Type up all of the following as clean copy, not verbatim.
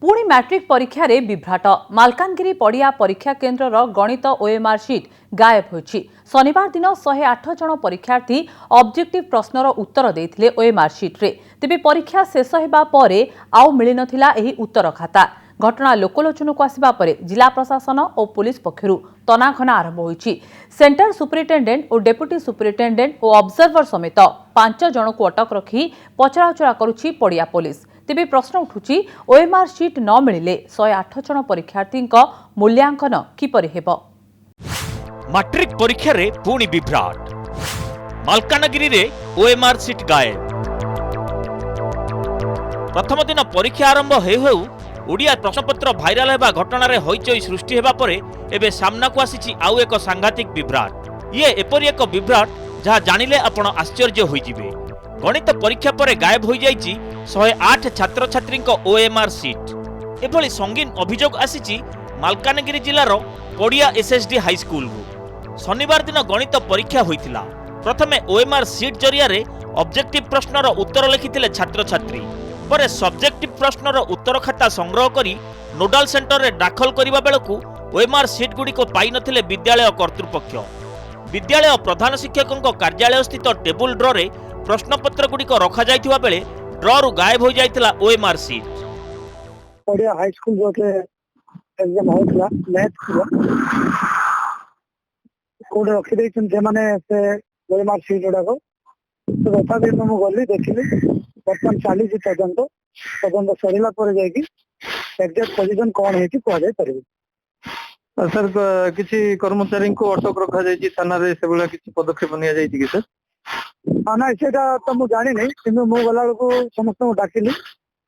पुणी मैट्रिक परीक्षा रे विभ्राट मालकानगिरी पड़िया परीक्षा केन्द्र गणित ओएमआर शीट गायब होइछि। शनिवार दिन 108 जन परीक्षार्थी ऑब्जेक्टिव प्रश्नर उत्तर देइथिले ओएमआर शीट रे। तेबे परीक्षा शेष हेबा परे आउ मिलि नथिला एही उत्तर खाता। घटना लोकलोचन को आसिबा परे जिला प्रशासन और पुलिस पक्षरु तनाघना आरंभ होइछि। सेंटर सुपरिटेंडेंट और डेप्यूटी सुपरिटेंडेंट और ऑब्जर्वर समेत 5 जन को अटक रखी पचराउचरा करुछि पड़िया पुलिस। तेबे प्रश्न उठुछि ओएमआर शीट न मिलिले 108 जन परीक्षार्थी मूल्यांकन किपरि हेबो। मैट्रिक परीक्षा रे पुणी विभ्राट मालकानगिरी रे ओएमआर शीट गायब। प्रथम दिन परीक्षा आरंभ हेउ ओडिया प्रश्नपत्र भाइराल हेबा घटना रे हईचई सृष्टि हेबा परे एबे सामना को आसीछि आउ एक सांघातिक विभ्राट। ये एपरि एक विभ्राट जहा जानिले आपण आश्चर्य होई जिवे। गणित परीक्षा परे गायब होई जाईछि 108 छात्र छात्री ओएमआर शीट। एभली संगीन अभियोग आसीछि मालकानगिरी जिलार पड़िया एसएसडी हाई स्कूल को। शनिवार दिन गणित परीक्षा होइतिला। प्रथमे ओएमआर शीट जरिया रे ऑब्जेक्टिव प्रश्नर उत्तर लिखिथिले छात्र छात्री। परे सब्जेक्टिव प्रश्नर उत्तर खाता संग्रह करी नोडाल सेंटर रे दाखल करिबा बेलकु ओएमआर शीट गुडी को पाई नथिले विद्यालय कर्तृपक्ष। विद्यालय प्रधान शिक्षकक कार्यालय स्थित टेबुल ड्र रे प्रश्नपत्र गुडी को रखा जाइथिबा बेले ड्र रु गायब हो जाइतिला ओएमआर शीट। पड़िया हाई स्कूल जो के एग्जाम होतला मैथ कोड रखि दैछन जे माने से ओएमआर शीट ओडा को तो बता दे हम गली देखिले वर्तमान चाली जी तदंत सरिला पर जाएगी एग्जैक्ट पोजीशन कौन है कि कह जाय परिबे। सर किसी कर्मचारी को अटक रखा जायछि थाना रे से बोला किसी पदक्षेप निया जायछि कि सर? हां ना सेटा तो मु जानि नै किंतु मु गला को समस्त को डाकिली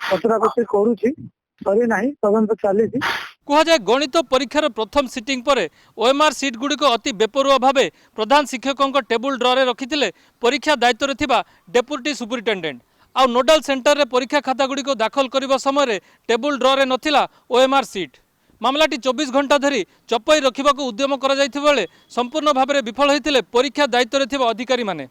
पचरा पचरी करूछि सरी नाही तदंत चाली छी। कह जाए गणित परीक्षार प्रथम सिटिंग पर ओएमआर सीट गुड़िक अति बेपरुआ भाव प्रधान शिक्षकों टेबुल ड्र रे रखिथिले परीक्षा दायित्व थिबा डेप्यूटी सुपरिटेंडेंट आ नोडाल सेंटर रे परीक्षा खाता गुड़िक दाखल करने समय टेबुल ड्र रे नथिला ओएमआर सीट। मामलाटी 24 घंटा धरी चपई रखा उद्यम कर संपूर्ण भाव में विफल होते परीक्षा दायित्व थिबा अधिकारी माने।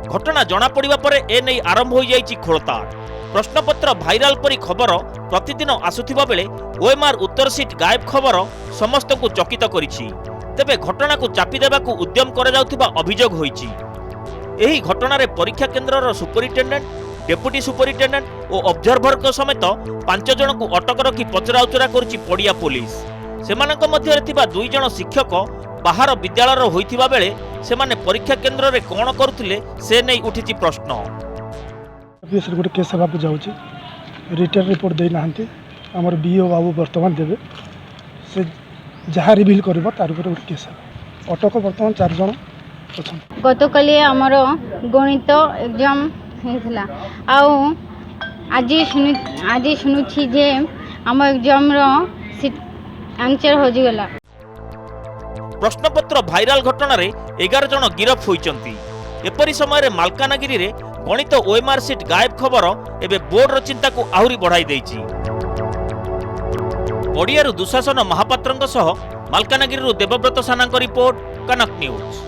घटना जना पड़िबा परे ए नै आरंभ हो जाइछि खोलताड़। प्रश्नपत्र भाइराल परी खबर प्रतिदिन आसुथिबा बेले ओएमआर उत्तर सीट गायब खबर समस्त को चकित करिछि। तेबे घटना को चापी देबाकू उद्यम करा जाउथिबा अभियोग होइछि। एही घटना रे परीक्षा केन्द्रर सुपरिटेंडेंट डेप्यूटी सुपरिटेंडेंट और ऑब्जर्वर को समेत 5 जन को अटक रखी पचराउचरा करुछि पड़िया पुलिस। सेमानक मध्य थिबा 2 जन शिक्षक बाहर विद्यालयर होइथिबा बेले सेमाने परीक्षा केन्द्र रे कोन करुथिले से नै उठिछि प्रश्न। गोटे केस हेबा जाऊँगी रिटर्न रिपोर्ट दे ना आमर बीओ बाबू बर्तमान देवे से जहाँ रिविल कर तार गोटे केस अटक बर्तमान 4 जन अच्छा। गतकाली आमर गणित एग्जाम होता आज शुणुछि जे आम एग्जाम आंसर होजीगला। प्रश्नपत्र भाइराल घटना रे 11 जन गिरफ होइचंती। एपरि समय मालकानगिरी रे गणित ओएमआर शीट गायब खबर एबे बोर्डर चिंता को आहुरी बढ़ाई देइछि। पड़ियारू दुशासन महापात्रंक सह मालकानगिरी देवव्रत सानांक रिपोर्ट कनक न्यूज।